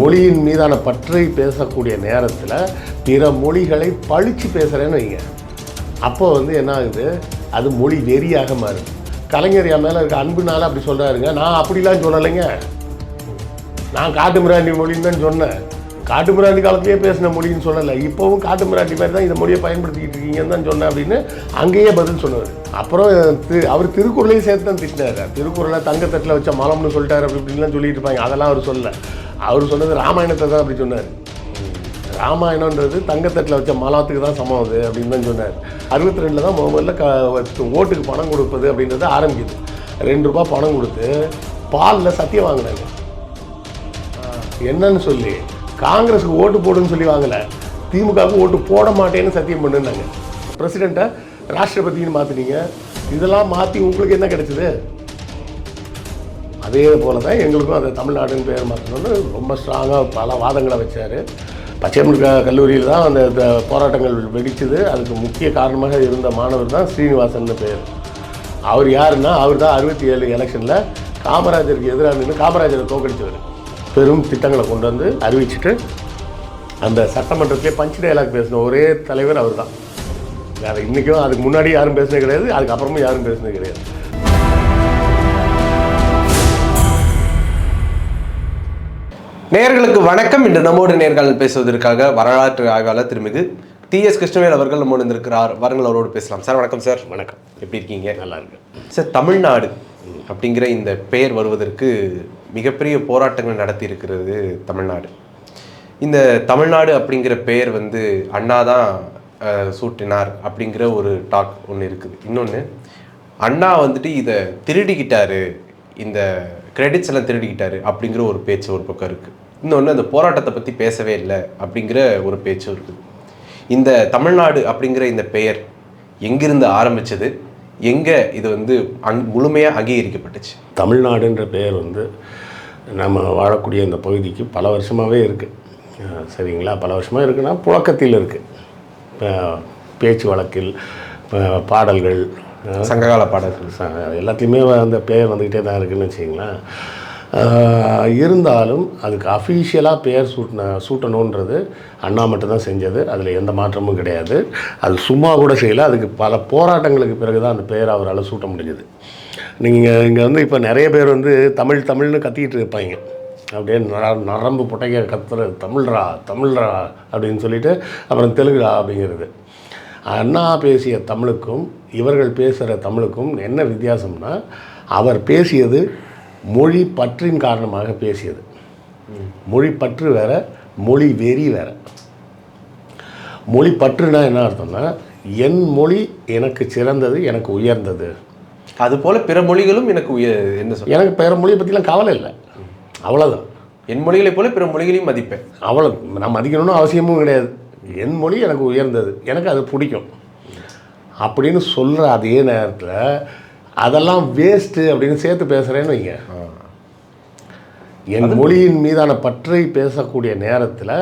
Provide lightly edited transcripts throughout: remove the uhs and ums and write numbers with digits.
மொழியின் மீதான பற்றை பேசக்கூடிய நேரத்தில் பிற மொழிகளை பழிச்சு பேசுகிறேன்னு வைங்க, அப்போ வந்து என்ன ஆகுது, அது மொழி வெறியாக மாறுது. கலைஞர் என் மேலே இருக்க அன்புனால அப்படி சொல்கிறாருங்க. நான் அப்படிலாம் சொல்லலைங்க. நான் காட்டு மிராண்டி மொழின்னு தான் சொன்னேன். காட்டு மிராண்டி காலத்திலேயே பேசின மொழின்னு சொல்லலை. இப்போவும் காட்டு மிராண்டி மாதிரி தான் இந்த மொழியை பயன்படுத்திக்கிட்டு இருக்கீங்கன்னு தான் சொன்னேன் அப்படின்னு அங்கேயே பதில் சொன்னார். அப்புறம் அவர் திருக்குறளையும் சேர்த்து தான் திட்டினார். திருக்குறளை தங்கத்தட்டில் வச்ச மலம்னு சொல்லிட்டார் அப்படி இப்படின்லாம் சொல்லிட்டு இருப்பாங்க. அதெல்லாம் அவர் சொல்லலை. அவர் சொன்னது ராமாயணத்தை தான் அப்படி சொன்னார். ராமாயணன்றது தங்கத்தட்டில் வச்ச மலத்துக்கு தான் சமம் அது அப்படின்னு தான் சொன்னார். 62 தான் முதல்ல ஓட்டுக்கு பணம் கொடுப்பது அப்படின்றது ஆரம்பிக்குது. 2 ரூபா பணம் கொடுத்து பாலில் சத்தியம் வாங்கினாங்க. என்னன்னு சொல்லி காங்கிரஸுக்கு ஓட்டு போடுன்னு சொல்லி வாங்கலை, திமுகவுக்கு ஓட்டு போட மாட்டேன்னு சத்தியம் பண்ணுனாங்க. பிரசிடெண்ட்டை ராஷ்டிரபதினு மாற்றினீங்க. இதெல்லாம் மாற்றி உங்களுக்கு என்ன கிடைச்சிது? அதே போல தான் எங்களுக்கும் அதை தமிழ்நாடுன்னு பேர் மாற்றணும்னு ரொம்ப ஸ்ட்ராங்காக பல வாதங்களை வச்சார். பச்சையம்மன் கல்லூரியில் தான் அந்த போராட்டங்கள் வெடிச்சது. அதுக்கு முக்கிய காரணமாக இருந்த மாணவர் தான் ஸ்ரீனிவாசன் பேர். அவர் யாருன்னா, அவர் தான் 67 எலெக்ஷனில் காமராஜருக்கு எதிராக நின்று காமராஜரை தோக்கடிச்சவர். பெரும் திட்டங்களை கொண்டு வந்து அறிவிச்சுட்டு அந்த சட்டமன்றத்திலே பஞ்ச் டயலாக் பேசின ஒரே தலைவர் அவர் தான். வேறு இன்றைக்கும் அதுக்கு முன்னாடி யாரும் பேசினது கிடையாது, அதுக்கப்புறமும் யாரும் பேசினது கிடையாது. நேயர்களுக்கு வணக்கம். இன்று நம்மோடு நேர்காணல் பேசுவதற்காக வரலாற்று ஆய்வாளர் திருமிகு TS கிருஷ்ணவேல் அவர்கள் நம்மோடு இருந்திருக்கிறார். வாருங்கள், அவரோடு பேசலாம். சார் வணக்கம். சார் வணக்கம். எப்படி இருக்கீங்க? நல்லா இருக்கு சார். தமிழ்நாடு அப்படிங்கிற இந்த பெயர் வருவதற்கு மிகப்பெரிய போராட்டங்கள் நடத்தி இருக்கிறது தமிழ்நாடு. இந்த தமிழ்நாடு அப்படிங்கிற பெயர் வந்து அண்ணா தான் சூட்டினார் அப்படிங்கிற ஒரு டாக் ஒன்று இருக்குது. இன்னொன்று, அண்ணா வந்துட்டு இதை திருடிக்கிட்டாரு, இந்த கிரெடிட்ஸ் எல்லாம் திருடிக்கிட்டாரு அப்படிங்கிற ஒரு பேச்சு ஒரு பக்கம் இருக்குது. இன்னொன்று, அந்த போராட்டத்தை பற்றி பேசவே இல்லை அப்படிங்கிற ஒரு பேச்சும் இருக்குது. இந்த தமிழ்நாடு அப்படிங்கிற இந்த பெயர் எங்கிருந்து ஆரம்பித்தது, எங்கே இது வந்து முழுமையாக அங்கீகரிக்கப்பட்டுச்சு? தமிழ்நாடுன்ற பெயர் வந்து நம்ம வாழக்கூடிய இந்த பகுதிக்கு பல வருஷமாகவே இருக்குது. சரிங்களா? பல வருஷமாக இருக்குன்னா புழக்கத்தில் இருக்குது. பேச்சு வழக்கில், பாடல்கள், சங்ககால பாடல்கள் எல்லாத்தையுமே அந்த பெயர் வந்துக்கிட்டே தான் இருக்குதுன்னு வச்சிங்களேன். இருந்தாலும் அதுக்கு அஃபீஷியலாக பெயர் சூட்டணுன்றது அண்ணா மட்டும்தான் செஞ்சது. அதில் எந்த மாற்றமும் கிடையாது. அது சும்மா கூட செய்யலை. அதுக்கு பல போராட்டங்களுக்கு பிறகு தான் அந்த பெயர் அவரால் சூட்ட முடிஞ்சது. நீங்கள் இங்கே வந்து இப்போ நிறைய பேர் வந்து தமிழ்னு கத்திக்கிட்டு இருப்பாங்க. அப்படியே நரம்பு புட்டைக்க கத்துற தமிழ்ரா அப்படின்னு சொல்லிட்டு அப்புறம் தெலுங்குடா அப்படிங்கிறது. அண்ணா பேசிய தமிழுக்கும் இவர்கள் பேசுகிற தமிழுக்கும் என்ன வித்தியாசம்னா, அவர் பேசியது மொழி பற்றின் காரணமாக பேசியது. மொழி பற்று வேற, மொழி வெறி வேற. மொழி பற்றுனா என்ன அர்த்தம்னா, என் மொழி எனக்கு சிறந்தது, எனக்கு உயர்ந்தது. அதுபோல் பிற மொழிகளும் எனக்கு என்ன சொல்ல, எனக்கு பிற மொழியை பற்றிலாம் கவலை இல்லை, அவ்வளோதான். என் மொழிகளை போல பிற மொழிகளையும் மதிப்பேன், அவ்வளோ. நான் மதிக்கணும்னு அவசியமும் கிடையாது. என் மொழி எனக்கு உயர்ந்தது, எனக்கு அது பிடிக்கும் அப்படின்னு சொல்கிற அதே நேரத்தில் அதெல்லாம் வேஸ்ட்டு அப்படின்னு சேர்த்து பேசுகிறேன்னு வைங்க. என் மொழியின் மீதான பற்றை பேசக்கூடிய நேரத்தில்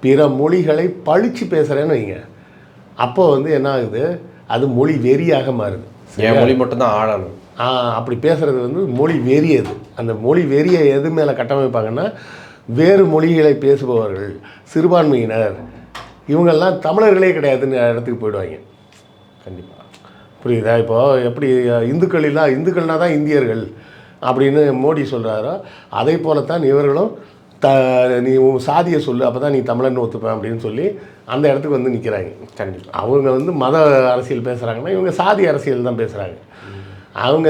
பிற மொழிகளை பழிச்சு பேசுகிறேன்னு வைங்க, அப்போ வந்து என்ன ஆகுது, அது மொழி வெறியாக மாறுது. என் மொழி மட்டும்தான் ஆளணும் அப்படி பேசுகிறது வந்து மொழி வெறியது. அந்த மொழி வெறியை எது மேலே கட்டமைப்பாங்கன்னா, வேறு மொழிகளை பேசுபவர்கள், சிறுபான்மையினர், இவங்கெல்லாம் தமிழர்களே கிடையாதுன்னு இடத்துக்கு போயிடுவாங்க. கண்டிப்பாக. புரியுதா? இப்போது எப்படி இந்துக்கள்னால் தான் இந்தியர்கள் அப்படின்னு மோடி சொல்கிறாரோ, அதே போலத்தான் இவர்களும் நீ சாதியை சொல்லு, அப்போ தான் நீ தமிழன் ஒத்துப்பேன் அப்படின்னு சொல்லி அந்த இடத்துக்கு வந்து நிற்கிறாங்க. கண்டிப்பாக. அவங்க வந்து மத அரசியல் பேசுகிறாங்கன்னா, இவங்க சாதி அரசியல் தான் பேசுகிறாங்க. அவங்க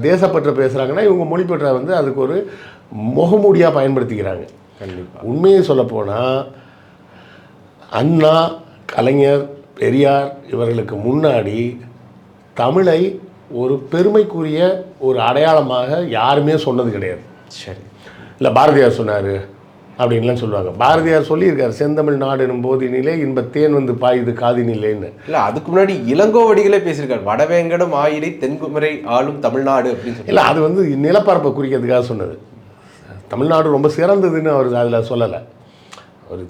தேசப்பற்ற பேசுகிறாங்கன்னா, இவங்க மொழிப்பற்ற வந்து அதுக்கு ஒரு முகமூடியாக பயன்படுத்திக்கிறாங்க. கண்டிப்பாக. உண்மையை சொல்லப்போனால் அண்ணா, கலைஞர், பெரியார் இவர்களுக்கு முன்னாடி தமிழை ஒரு பெருமைக்குரிய ஒரு அடையாளமாக யாருமே சொன்னது கிடையாது. சரி. இல்லை பாரதியார் சொன்னார் அப்படின்லாம் சொல்லுவாங்க. பாரதியார் சொல்லியிருக்கார், செந்தமிழ் நாடு எனும் போதினிலே இன்பத்தேன் வந்து பாயுது காதினிலேன்னு. இல்லை, அதுக்கு முன்னாடி இளங்கோவடிகளே பேசியிருக்காரு, வடவேங்கடம் ஆயிடை தென்குமரை ஆளும் தமிழ்நாடு அப்படின்னு சொல்லி. இல்லை, அது வந்து நிலப்பரப்பை குறிக்கிறதுக்காக சொன்னது. தமிழ்நாடு ரொம்ப சிறந்ததுன்னு அவர் அதில் சொல்லலை. அவர்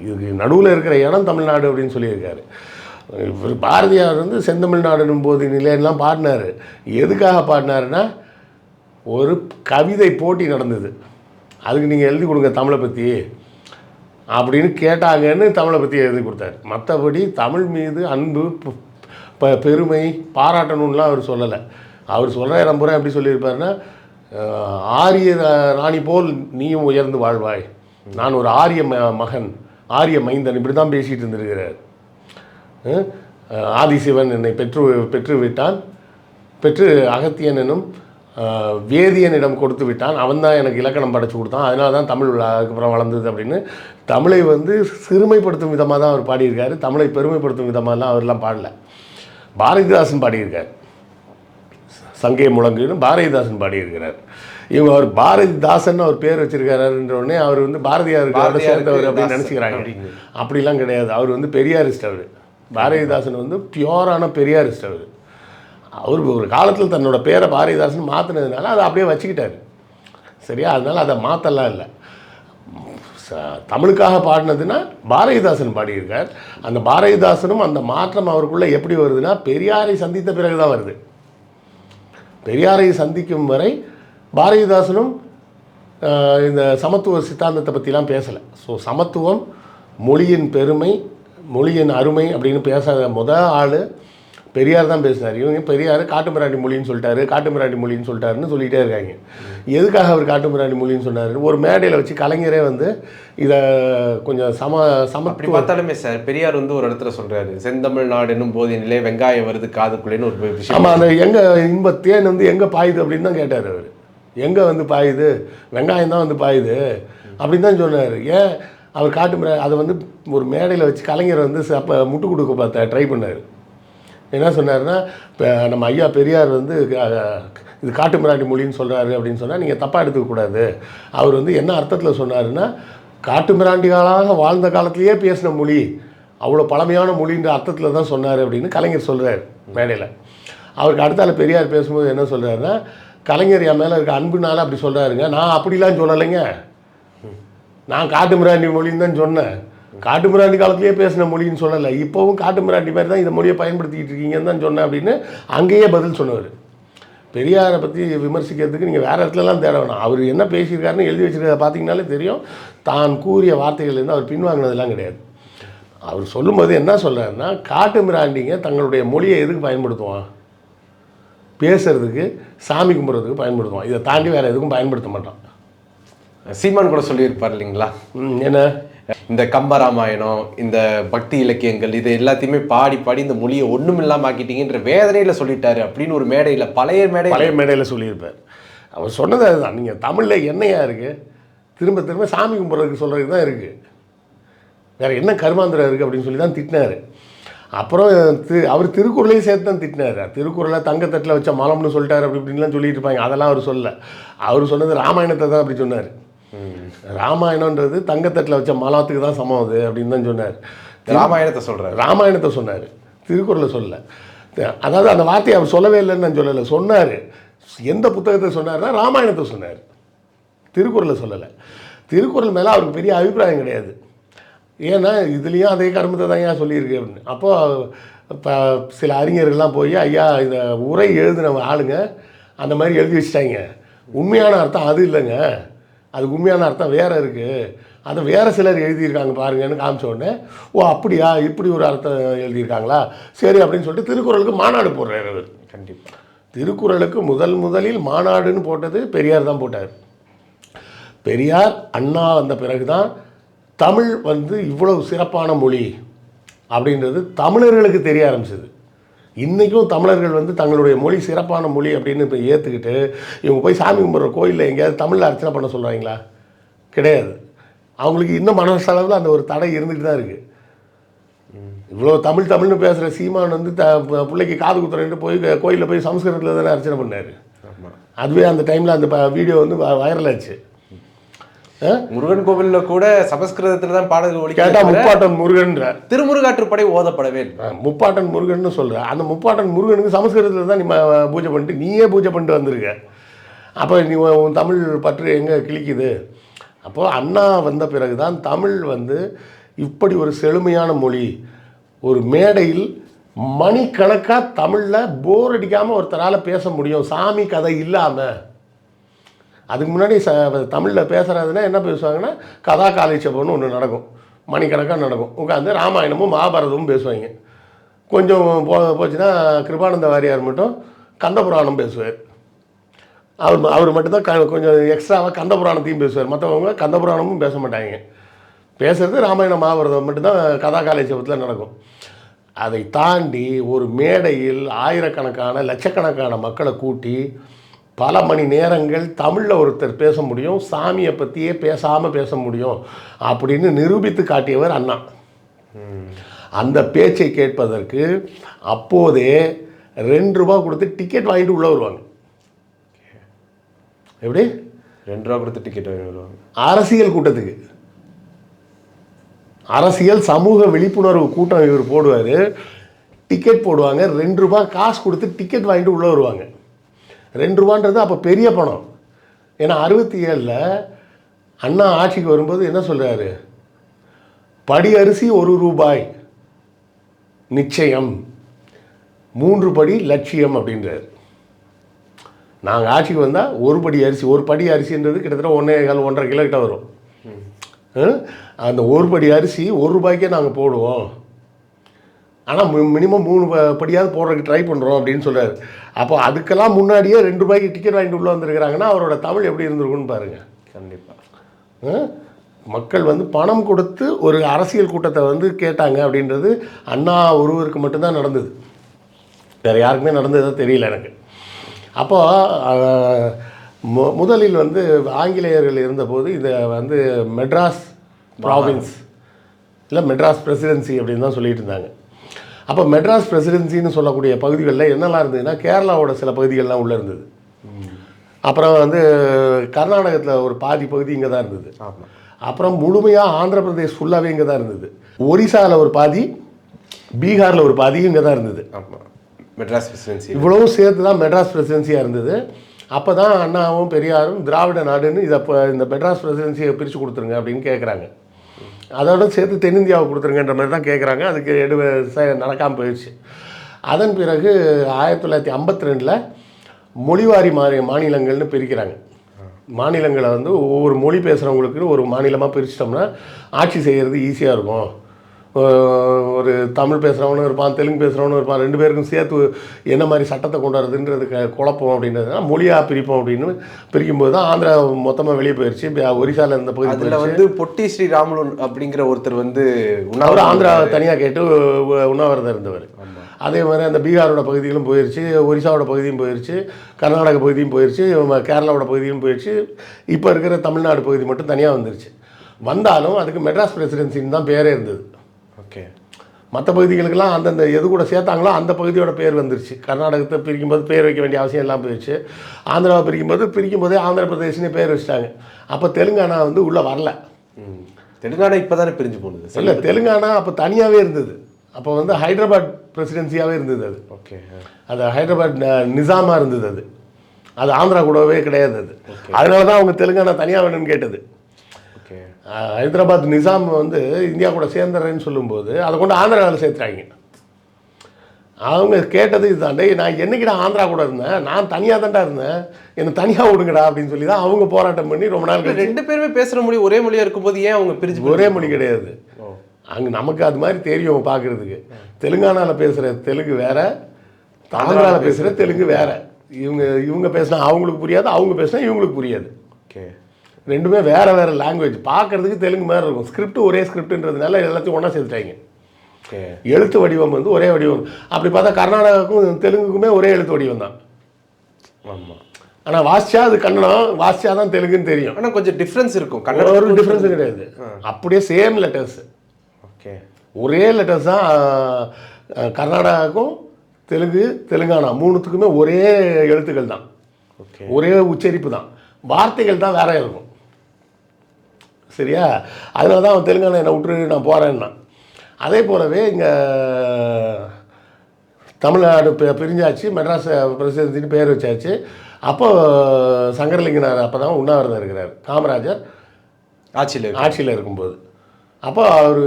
இதுக்கு நடுவில் இருக்கிற இடம் தமிழ்நாடு அப்படின்னு சொல்லியிருக்காரு. இவர் பாரதியார் வந்து செந்தமிழ்நாடுனும் போது நிலையெல்லாம் பாடினார். எதுக்காக பாடினாருன்னா, ஒரு கவிதை போட்டி நடந்தது. அதுக்கு நீங்கள் எழுதி கொடுங்க தமிழை பற்றி அப்படின்னு கேட்டாங்கன்னு தமிழை பற்றி எழுதி கொடுத்தாரு. மற்றபடி தமிழ் மீது அன்பு, பெருமை, பாராட்டணும்லாம் அவர் சொல்லலை. அவர் சொல்கிற இடம் பூரா எப்படி சொல்லியிருப்பாருன்னா, ஆரிய ராணி போல் நீயும் உயர்ந்து வாழ்வாய், நான் ஒரு ஆரிய மகன், ஆரிய மைந்தன், இப்படி தான் பேசிகிட்டு இருந்திருக்கிறார். ஆதிசிவன் என்னை பெற்று விட்டான், பெற்று அகத்தியன் என்னும் வேதியனிடம் கொடுத்து விட்டான், அவன் தான் எனக்கு இலக்கணம் படைச்சு கொடுத்தான், அதனால தான் தமிழ் அதுக்கப்புறம் வளர்ந்தது அப்படின்னு தமிழை வந்து சிறுமைப்படுத்தும் விதமாக தான் அவர் பாடியிருக்காரு. தமிழை பெருமைப்படுத்தும் விதமாகலாம் அவர்லாம் பாடலை. பாரதிதாசன் பாடியிருக்கார், சங்கே முழங்குன்னு பாரதிதாசன் பாடியிருக்கிறார். இவங்க அவர் பாரதிதாசன் அவர் பேர் வச்சிருக்காருன்றோடனே அவர் வந்து பாரதியாருக்கு சேர்ந்தவர் அப்படின்னு நினச்சிக்கிறாங்க. அப்படிலாம் கிடையாது. அவர் வந்து பெரியாரிஸ்ட். அவர் பாரதிதாசன் வந்து பியோரான பெரியாரிஸ்ட். அவர் ஒரு காலத்தில் தன்னோட பேரை பாரதிதாசன் மாற்றினதுனால அதை அப்படியே வச்சுக்கிட்டார். சரியா? அதனால் அதை மாற்றலாம் இல்லை. தமிழுக்காக பாடினதுன்னா பாரதிதாசன் பாடியிருக்கார். அந்த பாரதிதாசனும் அந்த மாற்றம் அவருக்குள்ளே எப்படி வருதுன்னா, பெரியாரை சந்தித்த பிறகு தான் வருது. பெரியாரை சந்திக்கும் வரை பாரதிதாசனும் இந்த சமத்துவ சித்தாந்தத்தை பற்றிலாம் பேசலை. ஸோ சமத்துவம், மொழியின் பெருமை, மொழியின் அருமை அப்படின்னு பேசாத ஆள் பெரியார் தான் பேசினார். இவங்க பெரியார் காட்டுமிராண்டி மொழின்னு சொல்லிட்டாரு, காட்டுமிராண்டி மொழின்னு சொல்லிட்டாருன்னு சொல்லிகிட்டே இருக்காங்க. எதுக்காக அவர் காட்டுமிராண்டி மொழின்னு சொன்னார்? ஒரு மேடையில் வச்சு கலைஞரே வந்து இதை கொஞ்சம் அப்படி பார்த்தாலுமே சார், பெரியார் வந்து ஒரு இடத்துல சொல்கிறாரு, செந்தமிழ் நாடு என்னும் போதினிலே வெங்காயம் வருது காதுக்குள்ளேன்னு ஒரு விஷயம். ஆமாம், அந்த எங்கே இன்ப தேன் வந்து எங்கே பாயுது அப்படின்னு தான் கேட்டார் அவர். எங்கே வந்து பாயுது? வெங்காயம் தான் வந்து பாயுது அப்படின்னு தான் சொன்னார். ஏன் அவர் அதை வந்து ஒரு மேடையில் வச்சு கலைஞர் வந்து அப்போ முட்டு கொடுக்க ட்ரை பண்ணார். என்ன சொன்னார்னா, இப்போ நம்ம ஐயா பெரியார் வந்து இது காட்டு மிராண்டி மொழின்னு சொல்கிறாரு அப்படின்னு சொன்னால் நீங்கள் தப்பாக எடுத்துக்கக்கூடாது. அவர் வந்து என்ன அர்த்தத்தில் சொன்னாருன்னா, காட்டு மிராண்டிகளாக வாழ்ந்த காலத்திலேயே பேசின மொழி, அவ்வளோ பழமையான மொழின்ற அர்த்தத்தில் தான் சொன்னார் அப்படின்னு கலைஞர் சொல்கிறார் மேடையில். அவருக்கு அடுத்தால பெரியார் பேசும்போது என்ன சொல்கிறாருன்னா, கலைஞர் என் மேலே இருக்க அன்புனால அப்படி சொல்கிறாருங்க, நான் அப்படிலாம் சொல்லலைங்க, நான் காட்டு மிராண்டி மொழின்னு தான் சொன்னேன், காட்டு மிராண்டி காலத்திலேயே பேசின மொழின்னு சொல்லலை, இப்போவும் காட்டு மிராண்டி மாதிரி தான் இந்த மொழியை பயன்படுத்திக்கிட்டு இருக்கீங்கன்னு தான் சொன்னேன் அப்படின்னு அங்கேயே பதில் சொன்னவர். பெரியாரை பற்றி விமர்சிக்கிறதுக்கு நீங்கள் வேறு இடத்துலலாம் தேட வேணாம். அவர் என்ன பேசியிருக்காருன்னு எழுதி வச்சுருக்கிறத பார்த்தீங்கன்னாலே தெரியும். தான் கூறிய வார்த்தைகள்லேருந்து அவர் பின்வாங்கினதெல்லாம் கிடையாது. அவர் சொல்லும்போது என்ன சொல்கிறாருன்னா, காட்டு மிராண்டிங்க தங்களுடைய மொழியை எதுக்கு பயன்படுத்துவான்? பேசுறதுக்கு, சாமி கும்பிட்றதுக்கு பயன்படுத்துவான். இதை தாண்டி வேறு எதுக்கும் பயன்படுத்த மாட்டான். சீமான் கூட சொல்லியிருப்பார் இல்லைங்களா, என்ன இந்த கம்பராமாயணம், இந்த பக்தி இலக்கியங்கள், இது எல்லாத்தையுமே பாடி பாடி இந்த மொழியை ஒன்றும் இல்லாமல் ஆக்கிட்டீங்கன்ற வேதனையில் சொல்லிட்டாரு அப்படின்னு ஒரு மேடையில், பழைய மேடையில் சொல்லியிருப்பார். அவர் சொன்னது அதுதான். நீங்கள் தமிழில் என்னையா இருக்குது? திரும்ப திரும்ப சாமி கும்பிட்றதுக்கு சொல்கிறதுக்கு தான் இருக்குது, வேறு என்ன கருமாந்திரம் இருக்குது அப்படின்னு சொல்லி தான் திட்டினார். அப்புறம் அவர் திருக்குறளையும் சேர்த்து தான் திட்டினார். திருக்குறளை தங்கத்தட்டில் வச்ச மலம்னு சொல்லிட்டார் அப்படி இப்படின்லாம் சொல்லிட்டு இருப்பாங்க. அதெல்லாம் அவர் சொல்லலை. அவர் சொன்னது ராமாயணத்தை தான் அப்படி சொன்னார். ராமாயணன்றது தங்கத்தட்டில் வச்ச மலத்துக்கு தான் சமம் அது அப்படின்னு தான் சொன்னார். ராமாயணத்தை சொன்னார், திருக்குறளை சொல்லலை. அதாவது அந்த வார்த்தையை அவர் சொல்லவே இல்லைன்னு நான் சொல்லலை, சொன்னார். எந்த புத்தகத்தை சொன்னார்னா ராமாயணத்தை சொன்னார், திருக்குறளை சொல்லலை. திருக்குறள் மேலே அவருக்கு பெரிய அபிப்பிராயம் கிடையாது. ஏன்னா இதுலேயும் அதே கர்மத்தை தான் ஏன் சொல்லியிருக்கு அப்படின்னு. அப்போது இப்போ சில அறிஞர்கள்லாம் போய், ஐயா இந்த உரை எழுதின ஆளுங்க அந்த மாதிரி எழுதி வச்சிட்டாங்க, உண்மையான அர்த்தம் அது இல்லைங்க, அதுக்கு உண்மையான அர்த்தம் வேறு இருக்குது, அதை வேறு சிலர் எழுதியிருக்காங்க பாருங்கன்னு காமிச்ச உடனே, ஓ அப்படியா, இப்படி ஒரு அர்த்தம் எழுதியிருக்காங்களா, சரி அப்படின்னு சொல்லிட்டு திருக்குறளுக்கு மாநாடு போடுறாரு அவர். கண்டிப்பாக திருக்குறளுக்கு முதலில் மாநாடுன்னு போட்டது பெரியார் தான் போட்டார். பெரியார் அண்ணா வந்த பிறகு தான் தமிழ் வந்து இவ்வளவு சிறப்பான மொழி அப்படின்றது தமிழர்களுக்கு தெரிய ஆரம்பிச்சது. இன்றைக்கும் தமிழர்கள் வந்து தங்களுடைய மொழி சிறப்பான மொழி அப்படின்னு இப்போ ஏற்றுக்கிட்டு இவங்க போய் சாமி கும்பிட்ற கோயிலில் எங்கேயாவது தமிழில் அர்ச்சனை பண்ண சொல்கிறாங்களா? கிடையாது. அவங்களுக்கு இன்னும் மனசளவில் அந்த ஒரு தடை இருந்துகிட்டு தான் இருக்குது. இவ்வளோ தமிழ்னு பேசுகிற சீமான் வந்து பிள்ளைக்கு காது குத்துறேன்ட்டு போய் கோயிலில் போய் சமஸ்கிருதத்தில் தானே அர்ச்சனை பண்ணார். அதுவே அந்த டைமில் அந்த வீடியோ வந்து வைரல் ஆச்சு. முருகன் கோவிலில் கூட சமஸ்கிருதத்தில் தான் பாடல்கள் கேட்டால் முப்பாட்டன் முருகன்ற திருமுருகாற்றுப்படை ஓதப்படவே முப்பாட்டன் முருகன்னு சொல்கிறேன். அந்த முப்பாட்டன் முருகனுக்கு சமஸ்கிருதத்தில் தான் நீ பூஜை பண்ணிட்டு நீயே பூஜை பண்ணிட்டு வந்திருக்க. அப்போ நீ உன் தமிழ் பற்று எங்கே கிழிக்குது? அப்போது அண்ணா வந்த பிறகு தான் தமிழ் வந்து இப்படி ஒரு செழுமையான மொழி. ஒரு மேடையில் மணிக்கணக்காக தமிழில் போர் அடிக்காமல் ஒருத்தரால் பேச முடியும், சாமி கதை இல்லாமல். அதுக்கு முன்னாடி தமிழில் பேசுகிறதுனா என்ன பேசுவாங்கன்னா கதா காலட்சேபம்னு ஒன்று நடக்கும், மணிக்கணக்காக நடக்கும். உட்காந்து ராமாயணமும் மகாபாரதமும் பேசுவாங்க. கொஞ்சம் போச்சுன்னா கிருபானந்த வாரியார் மட்டும் கந்தபுராணம் பேசுவார். அவர் மட்டும்தான் கொஞ்சம் எக்ஸ்ட்ராவாக கந்தபுராணத்தையும் பேசுவார். மற்றவங்க கந்தபுராணமும் பேச மாட்டாங்க. பேசுகிறது ராமாயண மகாபாரதம் மட்டும்தான் கதா காலட்சேபத்தில் நடக்கும். அதை தாண்டி ஒரு மேடையில் ஆயிரக்கணக்கான லட்சக்கணக்கான மக்களை கூட்டி பல மணி நேரங்கள் தமிழில் ஒருத்தர் பேச முடியும், சாமியை பற்றியே பேசாமல் பேச முடியும் அப்படின்னு நிரூபித்து காட்டியவர் அண்ணா. அந்த பேச்சை கேட்பதற்கு அப்போதே ₹2 கொடுத்து டிக்கெட் வாங்கிட்டு உள்ளே வருவாங்க. எப்படி ₹2 கொடுத்து டிக்கெட் வாங்கி வருவாங்க? அரசியல் கூட்டத்துக்கு, அரசியல் சமூக விழிப்புணர்வு கூட்டம் இவர் போடுவார். டிக்கெட் போடுவாங்க, ₹2 காசு கொடுத்து டிக்கெட் வாங்கிட்டு உள்ளே வருவாங்க. ₹2 அப்போ பெரிய பணம். ஏன்னா 67 அண்ணா ஆட்சிக்கு வரும்போது என்ன சொல்கிறாரு, படி அரிசி ₹1 நிச்சயம், 3 படி லட்சியம் அப்படின்றார். நாங்கள் ஆட்சிக்கு வந்தால் ஒரு படி அரிசின்றது கிட்டத்தட்ட 1.25-1.5 கிலோ கிட்ட வரும். அந்த ஒரு படி அரிசி ₹1 நாங்கள் போடுவோம், ஆனால் மினிமம் 3 படியாவது போடுறதுக்கு ட்ரை பண்ணுறோம் அப்படின்னு சொல்கிறார். அப்போ அதுக்கெல்லாம் முன்னாடியே ₹2 டிக்கெட் வாங்கிட்டு உள்ளே வந்திருக்கிறாங்கன்னா அவரோட தமிழ் எப்படி இருந்திருக்குன்னு பாருங்கள். கண்டிப்பாக மக்கள் பணம் கொடுத்து ஒரு அரசியல் கூட்டத்தை கேட்டாங்க அப்படின்றது அண்ணா ஒருவருக்கு மட்டும்தான் நடந்தது, வேறு யாருக்குமே நடந்ததோ தெரியல எனக்கு. அப்போது முதலில் ஆங்கிலேயர்கள் இருந்தபோது இதை மெட்ராஸ் ப்ராவின்ஸ் இல்லை மெட்ராஸ் பிரசிடென்சி அப்படின்னு தான் சொல்லிட்டு இருந்தாங்க. அப்போ மெட்ராஸ் பிரசிடென்சின்னு சொல்லக்கூடிய பகுதிகளில் என்னெல்லாம் இருந்ததுன்னா கேரளாவோட சில பகுதிகள்லாம் உள்ளே இருந்தது. அப்புறம் கர்நாடகத்தில் ஒரு பாதி பகுதி இங்கே தான் இருந்தது. அப்புறம் முழுமையாக ஆந்திர பிரதேஷ் ஃபுல்லாகவே இங்கே தான் இருந்தது. ஒரிசாவில் ஒரு பாதி, பீகாரில் ஒரு பாதியும் இங்கே தான் இருந்தது. மெட்ராஸ் பிரசிடென்சி இவ்வளவும் சேர்த்து தான் மெட்ராஸ் பிரசிடென்சியாக இருந்தது. அப்போ தான் அண்ணாவும் பெரியாரும் திராவிட நாடுன்னு இந்த மெட்ராஸ் பிரசிடென்சியை பிரித்து கொடுத்துருங்க அப்படின்னு கேட்குறாங்க. அதோட சேர்த்து தென்னிந்தியாவை கொடுத்துருங்கன்ற மாதிரி தான் கேட்குறாங்க. அதுக்கு நடக்காமல் போயிடுச்சு. அதன் பிறகு 1952 மொழிவாரி மாநிலங்கள்னு பிரிக்கிறாங்க. மாநிலங்களை ஒவ்வொரு மொழி பேசுகிறவங்களுக்கு ஒரு மாநிலமாக பிரிச்சிட்டோம்னா ஆட்சி செய்கிறது ஈஸியாக இருக்கும். ஒரு தமிழ் பேசுகிறவனும் இருப்பான், தெலுங்கு பேசுகிறவனும் இருப்பான், 2 பேருக்கும் சேர்த்து என்ன மாதிரி சட்டத்தை கொண்டு வரதுன்றது குழப்பம் அப்படின்றதுனா மொழியாக பிரிப்போம் அப்படின்னு பிரிக்கும்போது தான் ஆந்திரா மொத்தமாக வெளியே போயிடுச்சு. ஒரிசாவில் இருந்த பகுதி அதில் பொட்டி ஸ்ரீராமுலு அப்படிங்கிற ஒருத்தர் அவர் ஆந்திராவை தனியாக கேட்டு உண்ணாவிரதம் இருந்தவர். அதே மாதிரி அந்த பீகாரோட பகுதிகளும் போயிடுச்சு, ஒரிசாவோட பகுதியும் போயிடுச்சு, கர்நாடக பகுதியும் போயிடுச்சு, கேரளாவோட பகுதியும் போயிடுச்சு. இப்போ இருக்கிற தமிழ்நாடு பகுதி மட்டும் தனியாக வந்துருச்சு. வந்தாலும் அதுக்கு மெட்ராஸ் பிரசிடென்சின்னு தான் பேரே இருந்தது. ஓகே, மற்ற பகுதிகளுக்கெல்லாம் அந்தந்த எது கூட சேர்த்தாங்களோ அந்த பகுதியோட பேர் வந்துருச்சு. கர்நாடகத்தை பிரிக்கும்போது பேர் வைக்க வேண்டிய அவசியம் எல்லாம் போயிடுச்சு. ஆந்திராவை பிரிக்கும்போதே ஆந்திர பிரதேஷ்னே பேர் வச்சுட்டாங்க. அப்போ தெலுங்கானா உள்ளே வரல. தெலுங்கானா இப்போ தானே பிரிஞ்சு போனது? இல்லை, தெலுங்கானா அப்போ தனியாகவே இருந்தது. அப்போ ஹைதராபாத் பிரசிடென்சியாகவே இருந்தது அது. ஓகே, அது ஹைதராபாத் நிசாமாக இருந்தது. அது ஆந்திரா கூடவே கிடையாது. அது அதனால தான் அவங்க தெலுங்கானா தனியாக வேணும்னு கேட்டது. ஹைதராபாத் நிசாம் இந்தியா கூட சேர்ந்துறேன்னு சொல்லும்போது அதை கொண்டு ஆந்திராவில் சேர்த்துறாங்க. அவங்க கேட்டது இதுதான், நான் என்னைக்கிட்ட ஆந்திரா கூட இருந்தேன், நான் தனியாக தான்டா இருந்தேன், என்னை தனியாக விடுங்கடா அப்படின்னு சொல்லி தான் அவங்க போராட்டம் பண்ணி ரொம்ப நாள். 2 பேருமே பேசுகிற மொழி ஒரே மொழியாக இருக்கும்போது ஏன் அவங்க பிரிஞ்சு? ஒரே மொழி கிடையாது. அங்கே நமக்கு அது மாதிரி தெரியும் பார்க்குறதுக்கு. தெலுங்கானாவில் பேசுகிற தெலுங்கு வேறு, ஆந்திராவில் பேசுகிற தெலுங்கு வேறு. இவங்க பேசினா அவங்களுக்கு புரியாது, அவங்க பேசினா இவங்களுக்கு புரியாது. ஓகே, 2மே வேறு லாங்குவேஜ். பார்க்குறதுக்கு தெலுங்கு மாதிரி இருக்கும். ஸ்கிரிப்ட் ஒரே ஸ்கிரிப்டுன்றதுனால எல்லாத்தையும் ஒன்றா சேர்த்துட்டாங்க. எழுத்து வடிவம் ஒரே வடிவம். அப்படி பார்த்தா கர்நாடகாவுக்கும் தெலுங்குக்குமே ஒரே எழுத்து வடிவம் தான். ஆமாம், ஆனால் வாசிச்சா அது கன்னடம், வாசிச்சா தான் தெலுங்குன்னு தெரியும். ஆனால் கொஞ்சம் டிஃப்ரென்ஸ் இருக்கும். ஒரு டிஃப்ரென்ஸும் கிடையாது, அப்படியே சேம் லெட்டர்ஸ். ஓகே, ஒரே லெட்டர்ஸ் தான். கர்நாடகாவுக்கும் தெலுங்கானா 3த்துக்குமே ஒரே எழுத்துக்கள் தான். ஓகே, ஒரே உச்சரிப்பு தான், வார்த்தைகள் தான் வேற இருக்கும். சரியா? அதனால தான் அவன் தெலுங்கானா என்னை விட்டுரு நான் போகிறேன்னா. அதே போலவே இங்கே தமிழ்நாடு பிரிஞ்சாச்சு, மெட்ராஸ் பிரசிடென்சின்னு பேர் வச்சாச்சு. அப்போ சங்கரலிங்கனார் அப்போ தான் உண்ணாவிரதம் இருக்கிறார், காமராஜர் ஆட்சியில் இருக்கும்போது. அப்போ அவர்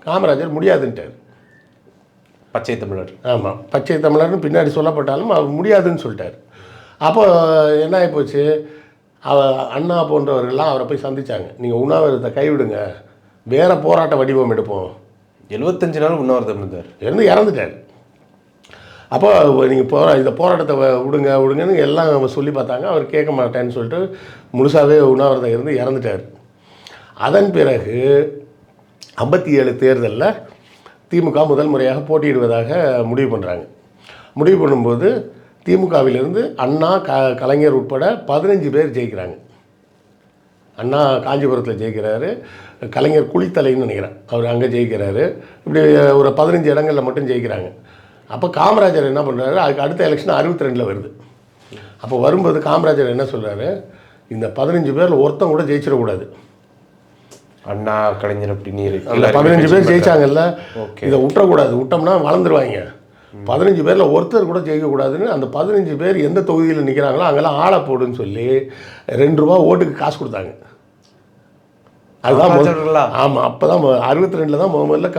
காமராஜர் முடியாதுன்ட்டார். பச்சை தமிழர். ஆமாம், பச்சை தமிழர்னு பின்னாடி சொல்லப்பட்டாலும் அவர் முடியாதுன்னு சொல்லிட்டார். அப்போ என்ன ஆகிப்போச்சு, அண்ணா போன்றவர்கள்லாம் அவரை போய் சந்திச்சாங்க. நீங்கள் உண்ணாவிரதத்தை கைவிடுங்க, வேற போராட்ட வடிவம் எடுப்போம். 75 நாள் உண்ணாவிரதம் இருந்தார், இறந்துட்டார். அப்போ நீங்கள் இந்த போராட்டத்தை விடுங்கன்னு எல்லாம் சொல்லி பார்த்தாங்க. அவர் கேட்க மாட்டேன்னு சொல்லிட்டு முழுசாகவே உண்ணாவிரதம் இருந்து இறந்துட்டார். அதன் பிறகு 57 தேர்தலில் திமுக முதல் முறையாக போட்டியிடுவதாக முடிவு பண்ணுறாங்க. முடிவு பண்ணும்போது திமுகவிலிருந்து அண்ணா, கலைஞர் உட்பட 15 பேர் ஜெயிக்கிறாங்க. அண்ணா காஞ்சிபுரத்தில் ஜெயிக்கிறாரு, கலைஞர் குளித்தலைன்னு நினைக்கிறேன், அவர் அங்கே ஜெயிக்கிறாரு. இப்படி ஒரு 15 இடங்களில் மட்டும் ஜெயிக்கிறாங்க. அப்போ காமராஜர் என்ன பண்ணுறாரு, அதுக்கு அடுத்த எலெக்ஷன் 62 வருது. அப்போ வரும்போது காமராஜர் என்ன சொல்கிறாரு, இந்த 15 பேரில் ஒருத்தன் கூட ஜெயிச்சிடக்கூடாது. அண்ணா, கலைஞர் அப்படின்னு அந்த 15 பேர் ஜெயிச்சாங்கல்ல, இதை விட்டுறக்கூடாது, விட்டோம்னா வளர்ந்துருவாங்க. 15 பேரில் ஒருத்தர் கூட ஜெயிக்கக்கூடாதுன்னு அந்த 15 பேர் எந்த தொகுதியில் நிற்கிறாங்களோ அங்கெல்லாம் ஆளை போடுன்னு சொல்லி 2 ரூபா ஓட்டுக்கு காசு கொடுத்தாங்க. அதுதான் ஆமாம். அப்போ தான் 62 தான் முதல்ல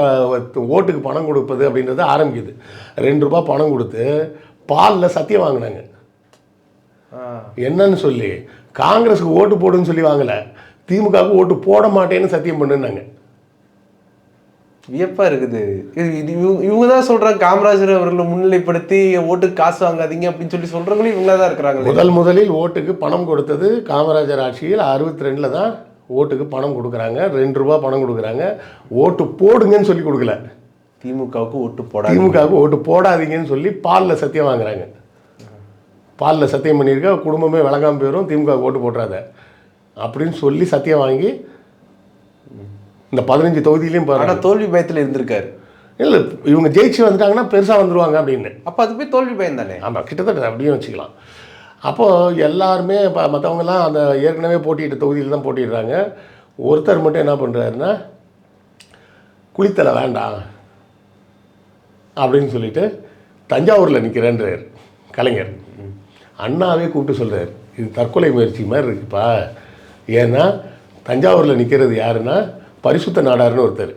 ஓட்டுக்கு பணம் கொடுப்பது அப்படின்றது ஆரம்பிக்குது. 2 ரூபா பணம் கொடுத்து பாலில் சத்தியம் வாங்கினாங்க. என்னன்னு சொல்லி காங்கிரஸுக்கு ஓட்டு போடுன்னு சொல்லி வாங்கலை, திமுகவுக்கு ஓட்டு போட மாட்டேன்னு சத்தியம் பண்ணுனாங்க. வியப்பா இருக்குது. இவங்க தான் சொல்றாங்க, காமராஜர் அவர்களை முன்னிலைப்படுத்தி ஓட்டுக்கு காசு வாங்காதீங்க அப்படின்னு சொல்லி சொல்றவங்களும் இவங்க தான் இருக்கிறாங்க. முதலில் ஓட்டுக்கு பணம் கொடுத்தது காமராஜர் ஆட்சியில் 62 தான் ஓட்டுக்கு பணம் கொடுக்குறாங்க. 2 ரூபா பணம் கொடுக்குறாங்க. ஓட்டு போடுங்கன்னு சொல்லி கொடுக்கல, திமுகவுக்கு ஓட்டு போடாதீங்கன்னு சொல்லி பாலில் சத்தியம் வாங்குறாங்க. பாலில் சத்தியம் பண்ணியிருக்க குடும்பமே விளங்காமல் போயிடும், திமுக ஓட்டு போட்டுறாத அப்படின்னு சொல்லி சத்தியம் வாங்கி இந்த 15 தொகுதியிலையும் பாருங்க. தோல்வி பயத்தில் இருந்திருக்காரு. இல்லை, இவங்க ஜெயிச்சு வந்துட்டாங்கன்னா பெருசாக வந்துடுவாங்க அப்படின்னு. அப்போ அது போய் தோல்வி பயம் தானே. ஆமாம், கிட்டத்தட்ட அப்படியும் வச்சுக்கலாம். அப்போது எல்லாருமே இப்போ மற்றவங்கலாம் அந்த ஏற்கனவே போட்டியிட்ட தொகுதியில் தான் போட்டிடுறாங்க. ஒருத்தர் மட்டும் என்ன பண்ணுறாருன்னா, குளித்தலை வேண்டாம் அப்படின்னு சொல்லிட்டு தஞ்சாவூரில் நிற்கிறேன்றார் கலைஞர். அண்ணாவே கூப்பிட்டு சொல்கிறார், இது தற்கொலை முயற்சி மாதிரி இருக்குப்பா. ஏன்னா தஞ்சாவூரில் நிற்கிறது யாருன்னா பரிசுத்த நாடார்னு ஒருத்தர்.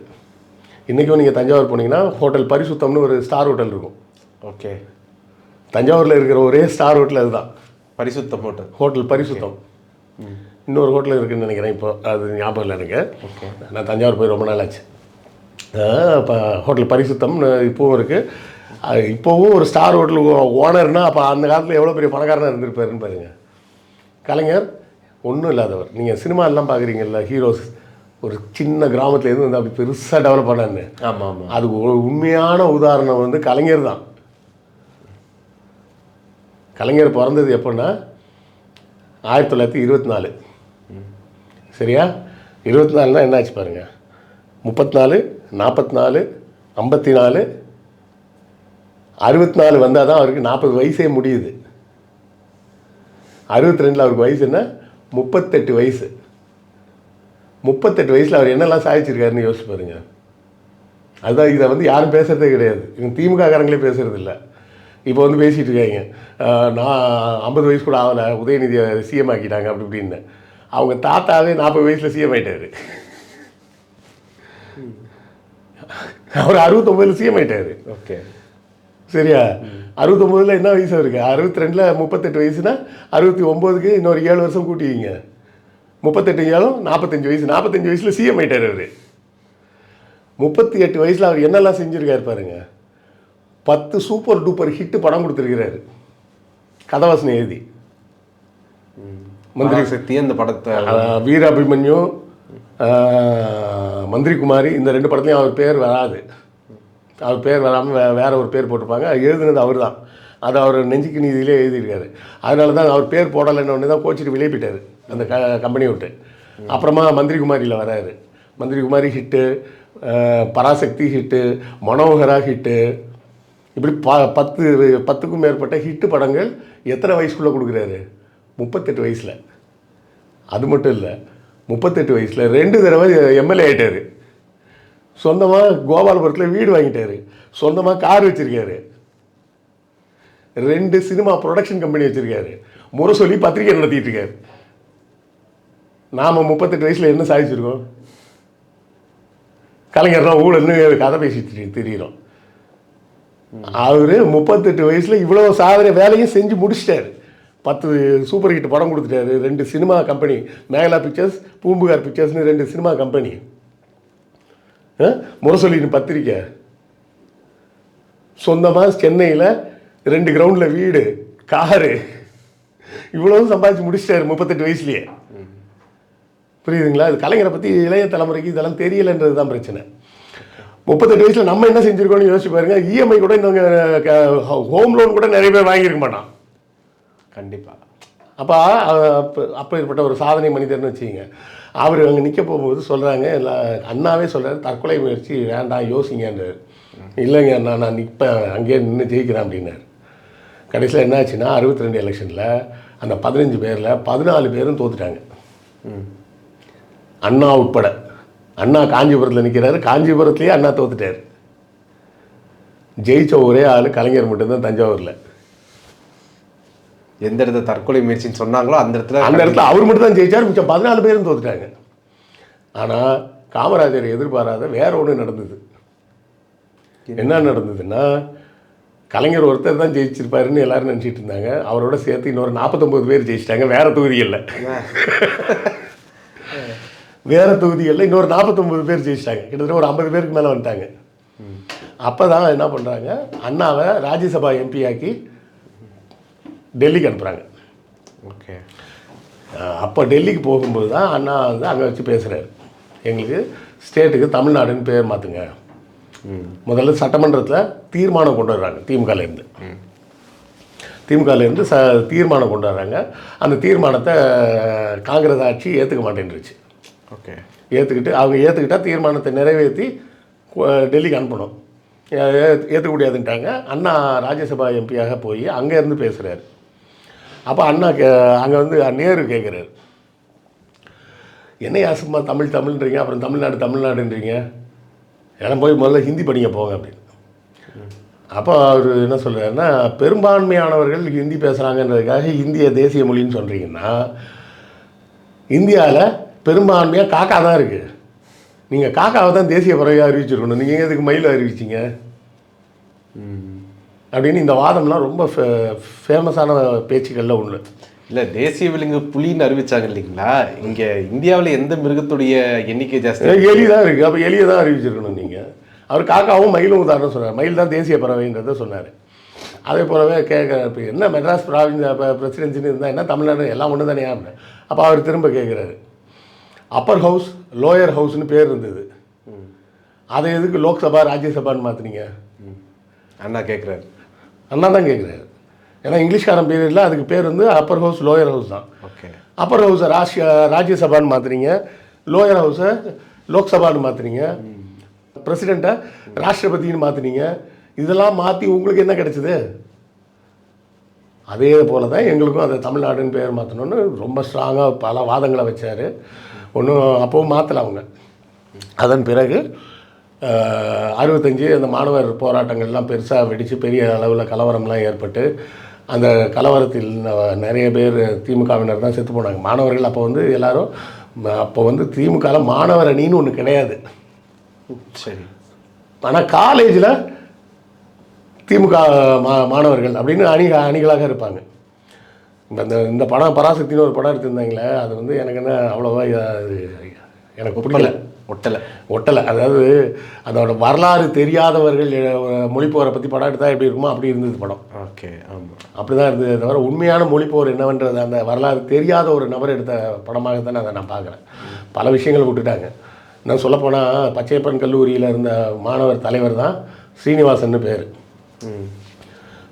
இன்றைக்கும் நீங்கள் தஞ்சாவூர் போனீங்கன்னா ஹோட்டல் பரிசுத்தம்னு ஒரு ஸ்டார் ஹோட்டல் இருக்கும். ஓகே, தஞ்சாவூரில் இருக்கிற ஒரே ஸ்டார் ஹோட்டல் அதுதான், பரிசுத்தம் ஹோட்டல் பரிசுத்தம். இன்னொரு ஹோட்டல் இருக்குதுன்னு நினைக்கிறேன், இப்போ அது ஞாபகம் இல்லை எனக்கு. நான் தஞ்சாவூர் போய் ரொம்ப நாள் ஆச்சு. இப்போ ஹோட்டல் பரிசுத்தம் இப்போவும் இருக்குது. இப்போவும் ஒரு ஸ்டார் ஹோட்டல் ஓனர்னால் அப்போ அந்த காலத்தில் எவ்வளோ பெரிய பணக்காரனாக இருந்திருப்பாருன்னு பாருங்கள். கலைஞர் ஒன்றும் இல்லாதவர். நீங்கள் சினிமாலாம் பார்க்குறீங்கல்ல, ஹீரோஸ் ஒரு சின்ன கிராமத்துலேருந்து வந்து அப்படி பெருசாக டெவலப் பண்ணான்னு. ஆமாம் ஆமாம். அதுக்கு ஒரு உண்மையான உதாரணம் வந்து கலைஞர் தான். கலைஞர் பிறந்தது எப்போன்னா 1924. சரியா? 24னா என்ன ஆச்சு பாருங்கள், 34, 44, 54, 64 வந்தால் தான் அவருக்கு 40 வயசே முடியுது. 62 அவருக்கு வயசு என்ன, 38 வயசு. 38 வயசில் அவர் என்னெல்லாம் சாதிச்சிருக்காருன்னு யோசிச்சு பாருங்க. அதுதான் இதை வந்து யாரும் பேசுகிறதே கிடையாது. இவங்க திமுககாரங்களே பேசுகிறது இல்லை. இப்போ வந்து பேசிகிட்டு இருக்காங்க, நான் 50 வயசு கூட ஆகலை, உதயநிதியை சிஎம் ஆக்கிட்டாங்க அப்படி இப்படின்னு. அவங்க தாத்தாவே 40 வயசில் சிஎம் ஆகிட்டார். அவர் 69 சிஎம் ஆகிட்டார். ஓகே, சரியா? 69 என்ன வயசு இருக்குது, 62 38 வயசுனா 69க்கு இன்னொரு 7 வருஷம் கூட்டிக்கிங்க. 38 45 வயசு. 45 வயசில் சிஎம் ஆகிட்டார் அவர். 38 வயசில் அவர் என்னெல்லாம் செஞ்சுருக்காரு பாருங்க. 10 சூப்பர் டூப்பர் ஹிட்டு படம் கொடுத்துருக்கிறாரு, கதவசனம் எழுதி. மந்திரி சக்தி அந்த படத்தை, வீராபிமன்யு, மந்திரி குமாரி, இந்த 2 படத்துலையும் அவர் பேர் வராது. அவர் பேர் வராமல் வேற ஒரு பேர் போட்டிருப்பாங்க. எழுதுனது அவர் தான். அது அவர் நெஞ்சுக்கு நீதியிலே எழுதியிருக்காரு. அதனால தான் அவர் பேர் போடலைன்னு ஒன்று தான் கோச்சிட்டு விளையாப்பிட்டார் அந்த கம்பெனி விட்டு. அப்புறமா மந்திரி குமாரியில் வராரு. Manthiri Kumari hit, Parasakthi hit, Manohara hit, இப்படி 10க்கும் மேற்பட்ட ஹிட்டு படங்கள் எத்தனை வயசுக்குள்ளே கொடுக்குறாரு, 38 வயசில். அது மட்டும் இல்லை, 38 வயசில் 2 தடவை எம்எல்ஏ ஆகிட்டார். சொந்தமாக கோபாலபுரத்தில் வீடு வாங்கிட்டார். சொந்தமாக கார் வச்சுருக்காரு. 2 சினிமா ப்ரொடக்ஷன் கம்பெனி வச்சுருக்காரு. முரசொலி பத்திரிகை நடத்திட்டு இருக்காரு. நாம் 38 வயசில் என்ன சாதிச்சிருக்கோம்? கலைஞர்லாம் ஊழல்னு கதை பேசிட்டு தெரிகிறோம். அவர் 38 வயசில் இவ்வளோ சாதனை வேலையும் செஞ்சு முடிச்சிட்டாரு. 10 சூப்பர் ஹிட் படம் கொடுத்துட்டாரு. 2 cinema company, Mekala pictures, Poompuhar பிக்சர்ஸ்னு 2 சினிமா கம்பெனி, முரசொலின்னு பத்திரிக்கை, சொந்தமாக சென்னையில் 2 கிரவுண்டில் வீடு, காரு, இவ்வளவு சம்பாதிச்சு முடிச்சிட்டாரு 38 வயசுலேயே. புரியுதுங்களா? இது கலைஞரை பற்றி இளைய தலைமுறைக்கு இதெல்லாம் தெரியலைன்றது தான் பிரச்சனை. 38 வயசில் நம்ம என்ன செஞ்சுருக்கோம்னு யோசிச்சு பாருங்க. இஎம்ஐ கூட இன்னொங்க ஹோம் லோன் கூட நிறைய பேர் வாங்கியிருக்க மாட்டான். கண்டிப்பாக. அப்போ அப்பேற்பட்ட ஒரு சாதனை மனிதர்னு வச்சுங்க. அவர் அங்கே நிற்க போகும்போது சொல்கிறாங்க, அண்ணாவே சொல்கிறாரு, தற்கொலை முயற்சி வேண்டாம் யோசிங்கன்றார். இல்லைங்க அண்ணா, நான் நிற்பேன், அங்கேயே நின்று ஜெயிக்கிறேன் அப்படின்னாரு. கடைசியில் என்ன ஆச்சுன்னா 62 எலெக்ஷனில் அந்த 15 பேரில் 14 பேரும் தோத்துட்டாங்க, அண்ணா உட்பட. அண்ணா காஞ்சிபுரத்தில் நிற்கிறாரு, காஞ்சிபுரத்துலேயே அண்ணா தோத்துட்டார். ஜெயிச்ச ஒரே ஆள் கலைஞர் மட்டும்தான் தஞ்சாவூரில். எந்த இடத்துல தற்கொலை முயற்சின்னு சொன்னாங்களோ அந்த இடத்துல அவர் மட்டும் தான் ஜெயிச்சார், மிச்சம் 14 பேரும் தோத்துட்டாங்க. ஆனால் காமராஜர் எதிர்பாராத வேற ஒன்று நடந்தது. என்ன நடந்ததுன்னா, கலைஞர் ஒருத்தர் தான் ஜெயிச்சிருப்பாருன்னு எல்லாரும் நினச்சிட்டு இருந்தாங்க. அவரோட சேர்த்து இன்னொரு 49 பேர் ஜெயிச்சிட்டாங்க வேற தொகுதிகளில். வேற தொகுதிகளில் இன்னொரு 49 பேர் ஜெயிச்சிட்டாங்க. கிட்டத்தட்ட ஒரு 50 பேருக்கு மேலே வந்துட்டாங்க. அப்போ தான் என்ன பண்ணுறாங்க, அண்ணாவை ராஜ்யசபா எம்பி ஆக்கி டெல்லிக்கு அனுப்புகிறாங்க. ஓகே. அப்போ டெல்லிக்கு போகும்போது தான் அண்ணா வந்து அங்கே வச்சு பேசுகிறாரு, எங்களுக்கு ஸ்டேட்டுக்கு தமிழ்நாடுன்னு பேர் மாற்றுங்க. முதல்ல சட்டமன்றத்தில் தீர்மானம் கொண்டு வர்றாங்க. திமுகலேருந்து தீர்மானம் கொண்டு வர்றாங்க. அந்த தீர்மானத்தை காங்கிரஸ் ஆட்சி ஏற்றுக்க மாட்டேன்ருச்சு. ஓகே. அவங்க ஏற்றுக்கிட்டால் தீர்மானத்தை நிறைவேற்றி டெல்லிக்கு அனுப்பணும். ஏற்றுக்க முடியாதுன்ட்டாங்க. அண்ணா ராஜ்யசபா எம்பியாக போய் அங்கேருந்து பேசுகிறாரு. அப்போ அண்ணா அங்கே வந்து நேரு கேட்குறாரு, என்னையா சும்மா தமிழ்ன்றீங்க, அப்புறம் தமிழ்நாடுன்றீங்க, ஏன்னா போய் முதல்ல ஹிந்தி படிங்க போங்க அப்படின்னு. அப்போ அவர் என்ன சொல்கிறாருன்னா, பெரும்பான்மையானவர்கள் ஹிந்தி பேசுகிறாங்கன்றதுக்காக இந்திய தேசிய மொழின்னு சொல்கிறீங்கன்னா, இந்தியாவில் பெரும்பான்மையாக காக்கா தான் இருக்குது. நீங்கள் காக்காவை தான் தேசிய பறவையாக அறிவிச்சிருக்கணும், நீங்கள் எதுக்கு மயில் அறிவிச்சிங்க அப்படின்னு இந்த வாதம்லாம் ரொம்ப ஃபேமஸான பேச்சுக்களில் ஒன்று. இல்லை, தேசிய விலங்கு புலின்னு அறிவிச்சாங்க இல்லைங்களா? இங்கே இந்தியாவில் எந்த மிருகத்துடைய எண்ணிக்கை ஜாஸ்தி? எலி தான் இருக்குது. அப்போ எலியை தான் அறிவிச்சிருக்கணும் நீங்கள். அவர் காக்காவும் மயிலும் உதாரணம் சொன்னார். மயில் தான் தேசிய பறவைன்றதை சொன்னார். அதே போலவே இப்போ என்ன மெட்ராஸ் பிரசிடென்சின்னு இருந்தால் என்ன, தமிழ்நாடு எல்லாம் ஒன்று தானே அப்படின்னு. அப்போ அவர் திரும்ப கேட்குறாரு, அப்பர் ஹவுஸ் லோயர் ஹவுஸ்னு பேர் இருந்தது, அதை எதுக்கு லோக்சபா ராஜ்யசபான்னு மாற்றினீங்க? அண்ணா கேட்குறாரு. அண்ணா தான் கேட்குறாரு. ஏன்னா இங்கிலீஷ்காரன் பீரியடில் அதுக்கு பேர் வந்து அப்பர் ஹவுஸ் லோயர் ஹவுஸ் தான். ஓகே. அப்பர் ஹவுஸை ராஜ்யசபான்னு மாற்றுறீங்க, லோயர் ஹவுஸை லோக்சபான்னு மாற்றுறீங்க, பிரசிடெண்ட்டை ராஷ்டிரபதினு மாற்றினீங்க. இதெல்லாம் மாற்றி உங்களுக்கு என்ன கிடைச்சிது? அதே போல் தான் எங்களுக்கும் அதை தமிழ்நாடுன்னு பேர் மாற்றணுன்னு ரொம்ப ஸ்ட்ராங்காக பல வாதங்களை வச்சார். ஒன்றும் அப்போவும் மாற்றலை அவங்க. அதன் பிறகு 65 அந்த மாணவர் போராட்டங்கள்லாம் பெருசாக வெடித்து பெரிய அளவில் கலவரம்லாம் ஏற்பட்டு, அந்த கலவரத்தில் நிறைய பேர் திமுகவினர் தான் செத்து போனாங்க. மாணவர்கள் அப்போ வந்து எல்லோரும், அப்போ வந்து திமுகவில் மாணவர் அணின்னு ஒன்று கிடையாது. சரி. ஆனால் காலேஜில் திமுக மாணவர்கள் அப்படின்னு அணிகளாக இருப்பாங்க. இந்த படம் பராசக்தின்னு ஒரு படம் எடுத்திருந்தாங்களே, அது வந்து எனக்கு என்ன அவ்வளோவா எனக்கு பிடிக்கல, ஒட்டலை. அதாவது அதோட வரலாறு தெரியாதவர்கள் மொழிப்போரை பற்றி படம் எடுத்தால் எப்படி இருக்குமோ அப்படி இருந்தது படம். ஓகே, ஆமாம், அப்படி தான் இருந்தது. தவிர உண்மையான மொழிப்போர் என்னவென்றது அந்த வரலாறு தெரியாத ஒரு நபர் எடுத்த படமாக தான் அதை நான் பார்க்குறேன். பல விஷயங்களை விட்டுட்டாங்க. நான் சொல்லப்போனால் பச்சையப்பன் கல்லூரியில் இருந்த மாணவர் தலைவர் தான் ஸ்ரீனிவாசன்னு பேர்.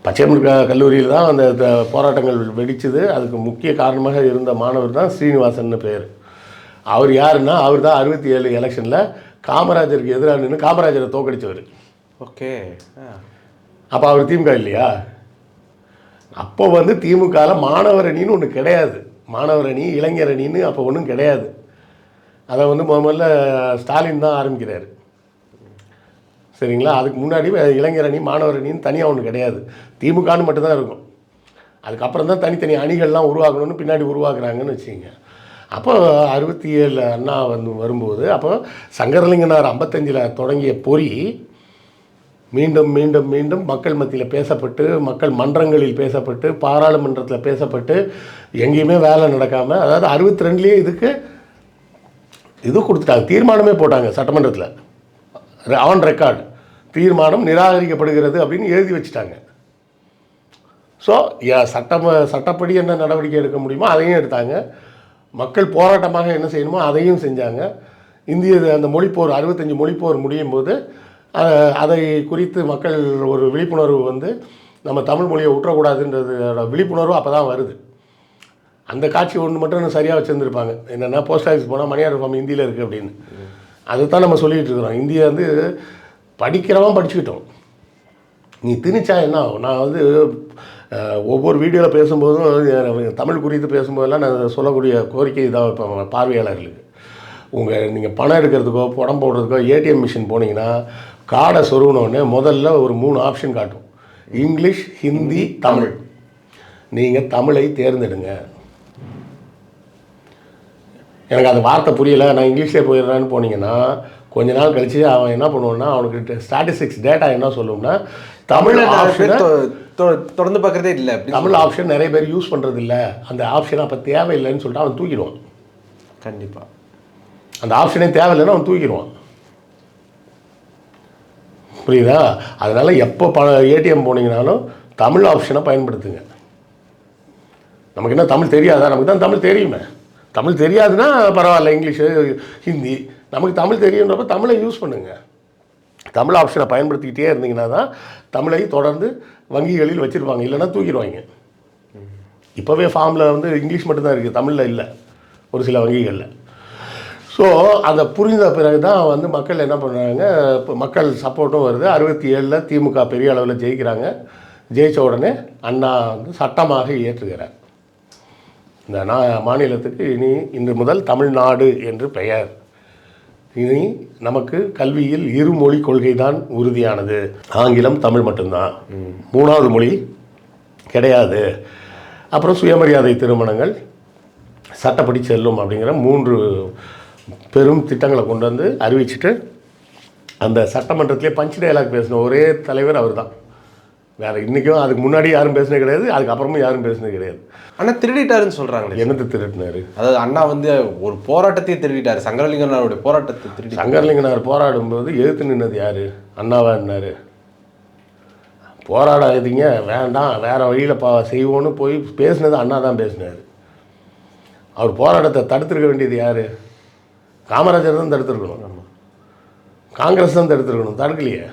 பச்சையப்பன் கல்லூரியில் தான் அந்த போராட்டங்கள் வெடிச்சது. அதுக்கு முக்கிய காரணமாக இருந்த மாணவர் தான் ஸ்ரீனிவாசன்னு பேர். அவர் யாருன்னா, அவர் தான் 67 எலெக்ஷனில் காமராஜருக்கு எதிராக நின்று காமராஜரை தோக்கடித்தவர். ஓகே. அப்போ அவர் திமுக இல்லையா? அப்போ வந்து திமுகவில் மாணவர் அணின்னு ஒன்று கிடையாது. மாணவர் அணி, இளைஞர் அணின்னு அப்போ ஒன்றும் கிடையாது. அதை வந்து முதல்ல ஸ்டாலின் தான் ஆரம்பிக்கிறார். சரிங்களா? அதுக்கு முன்னாடி இளைஞர் அணி, மாணவர் அணின்னு தனியாக ஒன்று கிடையாது. திமுகன்னு மட்டும்தான் இருக்கும். அதுக்கப்புறம் தான் தனித்தனி அணிகள்லாம் உருவாக்கணும்னு பின்னாடி உருவாக்குறாங்கன்னு வச்சுக்கோங்க. அப்போ 67 அண்ணா வரும்போது, அப்போ சங்கரலிங்கனார் 55 தொடங்கிய பொறி மீண்டும் மீண்டும் மீண்டும் மக்கள் மத்தியில் பேசப்பட்டு, மக்கள் மன்றங்களில் பேசப்பட்டு, பாராளுமன்றத்தில் பேசப்பட்டு, எங்கேயுமே வேலை நடக்காமல், அதாவது 62லேயே இதுக்கு இது கொடுத்துட்டாங்க, தீர்மானமே போட்டாங்க சட்டமன்றத்தில், ஆன் ரெக்கார்டு தீர்மானம் நிராகரிக்கப்படுகிறது அப்படின்னு எழுதி வச்சுட்டாங்க. ஸோ சட்டப்படி என்ன நடவடிக்கை எடுக்க முடியுமோ அதையும் எடுத்தாங்க. மக்கள் போராட்டமாக என்ன செய்யணுமோ அதையும் செஞ்சாங்க. அந்த மொழிப்போர் 65 மொழிப்போர் முடியும் போது அதை குறித்து மக்கள் ஒரு விழிப்புணர்வு வந்து நம்ம தமிழ் மொழியை விட்டுறக்கூடாதுன்றதோட விழிப்புணர்வு அப்போ தான் வருது. அந்த காட்சி ஒன்று மட்டும் இன்னும் சரியாக வச்சுருந்துருப்பாங்க. என்னென்னா போஸ்ட் ஆஃபீஸ் போனால் மணியார் ஃபார்ம் ஹிந்தியில் இருக்குது அப்படின்னு. அதுதான் நம்ம சொல்லிகிட்டு இருக்கிறோம். இந்தியா வந்து படிக்கிறவன் படிச்சுக்கிட்டோம், நீ திணிச்சா என்ன ஆகும்? நான் வந்து ஒவ்வொரு வீடியோவில் பேசும்போதும் தமிழ் குறித்து பேசும்போதெல்லாம் நான் சொல்லக்கூடிய கோரிக்கை இதாக இப்போ பார்வையாளர்களுக்கு, நீங்கள் பணம் எடுக்கிறதுக்கோ படம் போடுறதுக்கோ ஏடிஎம் மிஷின் போனீங்கன்னா கார்டை சொருகணுன்னு முதல்ல ஒரு 3 ஆப்ஷன் காட்டும். இங்கிலீஷ், ஹிந்தி, தமிழ். நீங்கள் தமிழை தேர்ந்தெடுங்க. எனக்கு அந்த வார்த்தை புரியலை, நான் இங்கிலீஷே போயிடுறான்னு போனீங்கன்னா கொஞ்ச நாள் கழித்து அவன் என்ன பண்ணுவான்னா, அவனுக்கு ஸ்டாட்டிஸ்டிக்ஸ் டேட்டா என்ன சொல்லுவோம்னா, தமிழ் ஆப்ஷனை தொடர்ந்து பார்க்குறதே இல்லை. தமிழ் ஆப்ஷன் நிறைய பேர் யூஸ் பண்ணுறது இல்லை, அந்த ஆப்ஷன் அப்போ தேவையில்லைன்னு சொல்லிட்டு அவன் தூக்கிடுவான். கண்டிப்பாக அந்த ஆப்ஷனே தேவையில்லைன்னு அவன் தூக்கிடுவான். புரியுதா? அதனால் எப்போ ஏடிஎம் போனீங்கனாலும் தமிழ் ஆப்ஷனை பயன்படுத்துங்க. நமக்கு என்ன தமிழ் தெரியாதா? நமக்கு தான் தமிழ் தெரியுமே. தமிழ் தெரியாதுன்னா பரவாயில்ல, இங்கிலீஷு, ஹிந்தி. நமக்கு தமிழ் தெரியுன்றப்ப தமிழை யூஸ் பண்ணுங்கள். தமிழ் ஆப்ஷனை பயன்படுத்திக்கிட்டே இருந்தீங்கன்னா தான் தமிழை தொடர்ந்து வங்கிகளில் வச்சுருப்பாங்க, இல்லைன்னா தூக்கிடுவாங்க. இப்போவே ஃபார்மில் வந்து இங்கிலீஷ் மட்டும்தான் இருக்குது, தமிழில் இல்லை ஒரு சில வங்கிகளில். ஸோ அதை புரிந்த பிறகு தான் வந்து மக்கள் என்ன பண்ணுறாங்க, இப்போ மக்கள் சப்போர்ட்டும் வருது. 67 திமுக பெரிய அளவில் ஜெயிக்கிறாங்க. ஜெயித்த உடனே அண்ணா வந்து சட்டமாக இயற்றுகிறார். இந்த மாநிலத்துக்கு இன்று முதல் தமிழ்நாடு என்று பெயர். இனி நமக்கு கல்வியில் இருமொழி கொள்கை தான் உறுதியானது. ஆங்கிலம், தமிழ் மட்டும்தான், 3வது மொழி கிடையாது. அப்புறம் சுயமரியாதை திருமணங்கள் சட்டப்படி செல்லும் அப்படிங்கிற 3 பெரும் திட்டங்களை கொண்டு வந்து அறிவிச்சுட்டு, அந்த சட்டமன்றத்திலே பஞ்ச் டயலாக் பேசின ஒரே தலைவர் அவர் தான். வேறு இன்றைக்கும் அதுக்கு முன்னாடி யாரும் பேசினது கிடையாது, அதுக்கப்புறமும் யாரும் பேசினது கிடையாது. ஆனால் திருடிட்டாருன்னு சொல்கிறாங்க. என்னத்தை திருடினாரு? அதாவது அண்ணா வந்து ஒரு போராட்டத்தையே திருடிட்டார், சங்கரலிங்கனாருடைய போராட்டத்தை திருடி. சங்கரலிங்கனார் போராடும்போது எதிர்த்து நின்னது யார்? அண்ணாவா என்னார்? போராடாதீங்க, வேண்டாம், வேறு வழியில் செய்வோன்னு போய் பேசினது அண்ணா தான் பேசினார். அவர் போராட்டத்தை தடுத்துருக்க வேண்டியது யார்? காமராஜர் தான் தடுத்துருக்கணும், காங்கிரஸ் தான் தடுத்துருக்கணும், தடுக்கலையே.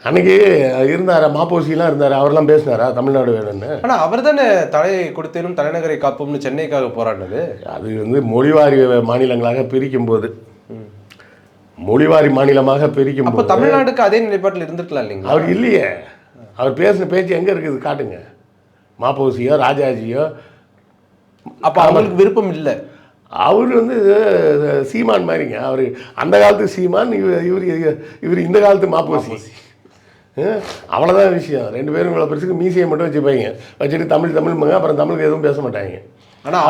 அன்றைக்கி இருந்தார், மாப்போசிலாம் இருந்தார், அவரெல்லாம் பேசினாரா தமிழ்நாடு வேணும்னு? ஆனால் அவர் தானே தலையை கொடுத்தேனும் தலைநகரை காப்போம்னு சென்னைக்காக போராடினது. அது வந்து மொழிவாரி மாநிலங்களாக பிரிக்கும் போது, மொழிவாரி மாநிலமாக பிரிக்கும் போது தமிழ்நாடுக்கு அதே நிலைப்பாட்டில் இருந்துருக்கலாம் இல்லைங்க? அவர் இல்லையே. அவர் பேசின பேச்சு எங்கே இருக்குது காட்டுங்க. மாப்போசியோ ராஜாஜியோ. அப்போ அவங்களுக்கு விருப்பம் இல்லை. அவர் வந்து சீமான் மாதிரிங்க. அவர் அந்த காலத்து சீமான், இவர் இந்த காலத்து மாப்போசி. அவ்வளோதான் விஷயம். 2 பேரும் இவ்வளோ பெருசுக்கு மீசியை மட்டும் வச்சுப்பாங்க, வச்சுட்டு தமிழ்ங்க, அப்புறம் தமிழுக்கு எதுவும் பேச மாட்டாங்க. ஆனால்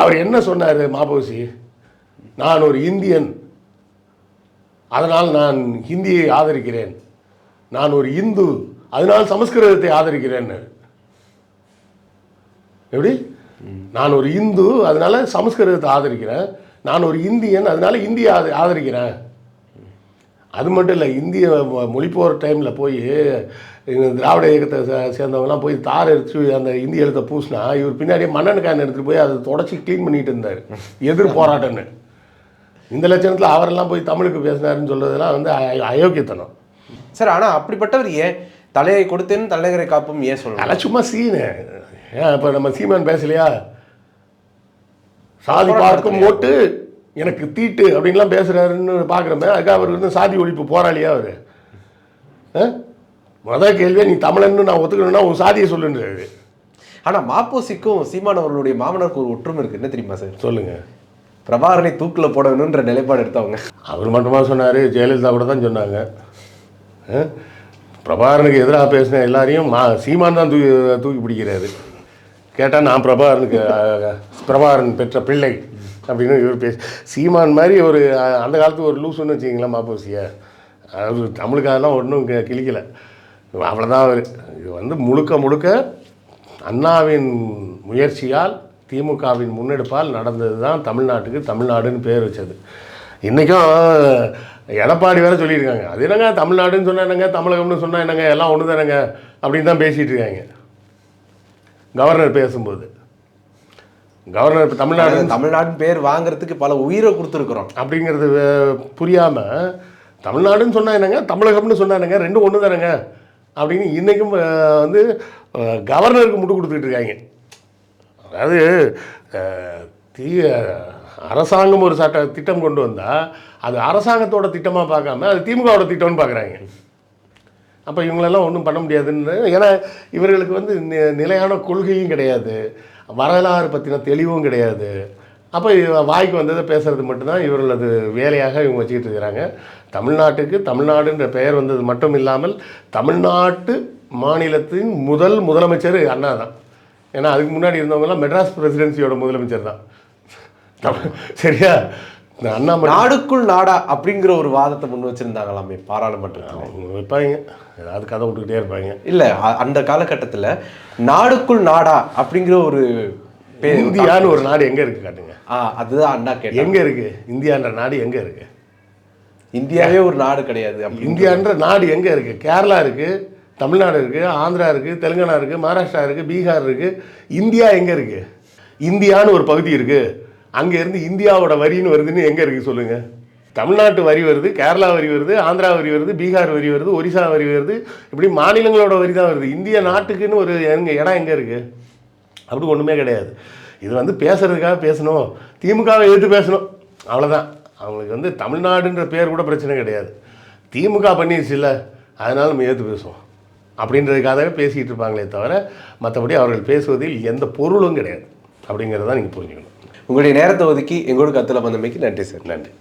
அவர் என்ன சொன்னார் மாப்போசி? நான் ஒரு இந்தியன், அதனால் நான் ஹிந்தியை ஆதரிக்கிறேன். நான் ஒரு இந்து, அதனால் சமஸ்கிருதத்தை ஆதரிக்கிறேன்னு. எப்படி? நான் ஒரு இந்து, அதனால சமஸ்கிருதத்தை ஆதரிக்கிறேன். நான் ஒரு இந்தியன், அதனால இந்தியை ஆதரிக்கிறேன். அது மட்டும் இல்லை, இந்திய மொழி போகிற டைமில் போய் திராவிட இயக்கத்தை சேர்ந்தவங்கலாம் போய் தார் எடுத்து அந்த இந்திய எழுத்தை பூசினா, இவர் பின்னாடியே மண்ணெண்ணெய் எடுத்துகிட்டு போய் அதை தொடச்சி க்ளீன் பண்ணிகிட்டு இருந்தார், எதிர் போராட்டம்னு. இந்த லட்சணத்தில் அவரெல்லாம் போய் தமிழுக்கு பேசினாருன்னு சொல்கிறதெல்லாம் வந்து அயோக்கியத்தனம் சார். ஆனால் அப்படிப்பட்டவர் ஏன் தலையை கொடுத்தேன்னு தலைநகரை காப்பும் ஏன் சொல்லலாம்? அதெல்லாம் சும்மா சீனு. ஏன் இப்போ நம்ம சீமான் பேசலையா? சாதி பார்க்கும் ஓட்டு எனக்கு தீட்டு அப்படின்லாம் பேசுகிறாருன்னு பார்க்குறமே, அதுக்காக அவர் வந்து சாதி ஒழிப்பு போராளியா அவர்? மொதல் கேள்வியே நீ தமிழன்னு நான் ஒத்துக்கணும்னா உன் சாதியை சொல்லுன்றாரு. ஆனால் மாப்போசிக்கும் சீமானவர்களுடைய மாமனருக்கு ஒரு ஒற்றுமை இருக்குது, என்ன தெரியுமா சார்? சொல்லுங்கள். பிரபாகரனை தூக்கில் போடணுன்ற நிலைப்பாடு எடுத்தவங்க. அவர் மட்டுமா சொன்னார்? ஜெயலலிதா கூட தான் சொன்னாங்க. பிரபாகரனுக்கு எதிராக பேசின எல்லாரையும் சீமான் தான் தூக்கி பிடிக்கிறாரு. கேட்டால் நான் பிரபாகரன் பெற்ற பிள்ளை அப்படின்னு இவர் சீமான் மாதிரி ஒரு அந்த காலத்து ஒரு லூசுன்னு வச்சிங்களா மாப்போசியை. அதாவது தமிழுக்கு அதெல்லாம் ஒன்றும் கிழிக்கலை, அவ்வளோதான் அவர். இது வந்து முழுக்க முழுக்க அண்ணாவின் முயற்சியால் திமுகவின் முன்னெடுப்பால் நடந்தது தான் தமிழ்நாட்டுக்கு தமிழ்நாடுன்னு பேர் வச்சது. இன்றைக்கும் எடப்பாடி வேறு சொல்லியிருக்காங்க, அது என்னங்க தமிழ்நாடுன்னு சொன்னால் என்னங்க, தமிழகம்னு சொன்னால் என்னங்க, எல்லாம் ஒன்று தானேங்க அப்படின்னு தான் பேசிகிட்டு இருக்காங்க. கவர்னர் பேசும்போது கவர்னர் இப்போ தமிழ்நாடுன்னு பேர் வாங்குறதுக்கு பல உயிரை கொடுத்துருக்குறோம் அப்படிங்கிறது புரியாமல் தமிழ்நாடுன்னு சொன்னால் என்னங்க, தமிழகம்னு சொன்னால் என்னங்க, ரெண்டும் ஒன்று தானேங்க அப்படின்னு இன்றைக்கும் வந்து கவர்னருக்கு முட்டு கொடுத்துக்கிட்டு இருக்காங்க. அதாவது அரசாங்கம் ஒரு திட்டம் கொண்டு வந்தால் அது அரசாங்கத்தோட திட்டமாக பார்க்காம அது திமுகவோட திட்டம்னு பார்க்குறாங்க. அப்போ இவங்களெல்லாம் ஒன்றும் பண்ண முடியாதுன்னு, ஏன்னா இவர்களுக்கு வந்து நிலையான கொள்கையும் கிடையாது, வரலாறு பற்றின தெளிவும் கிடையாது. அப்போ வாய்க்கு வந்ததை பேசுகிறது மட்டும்தான் இவர்களது வேலையாக இவங்க வச்சுக்கிட்டு இருக்கிறாங்க. தமிழ்நாட்டுக்கு தமிழ்நாடுன்ற பெயர் வந்தது மட்டும் இல்லாமல் தமிழ்நாட்டு மாநிலத்தின் முதலமைச்சர் அண்ணா தான். ஏன்னா அதுக்கு முன்னாடி இருந்தவங்கலாம் மெட்ராஸ் பிரசிடென்சியோட முதலமைச்சர் தான். சரியா? இந்த அண்ணா நாடுக்குள் நாடா அப்படிங்கிற ஒரு வாதத்தை முன் வச்சுருந்தாங்களாமே பாராளுமன்றத்தில். வைப்பாங்க, ஏதாவது கதை விட்டுக்கிட்டே இருப்பாங்க. இல்லை, அந்த காலகட்டத்தில் நாடுக்குள் நாடா அப்படிங்கிற ஒரு இந்தியான்னு ஒரு நாடு எங்கே இருக்குது காட்டுங்க. அதுதான் அண்ணா கேட்டேன், எங்கே இருக்குது இந்தியான்ற நாடு? எங்கே இருக்குது? இந்தியாவே ஒரு நாடு கிடையாது. இந்தியான்ற நாடு எங்கே இருக்குது? கேரளா இருக்குது, தமிழ்நாடு இருக்குது, ஆந்திரா இருக்குது, தெலுங்கானா இருக்குது, மகாராஷ்டிரா இருக்குது, பீகார் இருக்குது. இந்தியா எங்கே இருக்குது? இந்தியான்னு ஒரு பகுதி இருக்குது, அங்கேருந்து இந்தியாவோட வரின்னு வருதுன்னு எங்கே இருக்குது சொல்லுங்கள்? தமிழ்நாட்டு வரி வருது, கேரளா வரி வருது, ஆந்திரா வரி வருது, பீகார் வரி வருது, ஒரிசா வரி வருது, இப்படி மாநிலங்களோட வரி தான் வருது. இந்திய நாட்டுக்குன்னு ஒரு இடம் எங்கே இருக்குது? அப்படி ஒன்றுமே கிடையாது. இது வந்து பேசுகிறதுக்காக பேசணும், திமுகவை எதிர்த்து பேசணும், அவ்வளோதான். அவங்களுக்கு வந்து தமிழ்நாடுன்ற பேர் கூட பிரச்சனை கிடையாது. திமுக பண்ணிடுச்சு இல்லை, அதனால் நம்ம ஏற்று பேசுவோம் அப்படின்றதுக்காகவே பேசிகிட்டு இருப்பாங்களே தவிர மற்றபடி அவர்கள் பேசுவதில் எந்த பொருளும் கிடையாது அப்படிங்கிறத நீங்கள் புரிஞ்சுக்கணும். உங்களுடைய நேரத்தை ஒதுக்கி எங்களோட கருத்தில் வந்தமைக்கு நன்றி சார். நன்றி.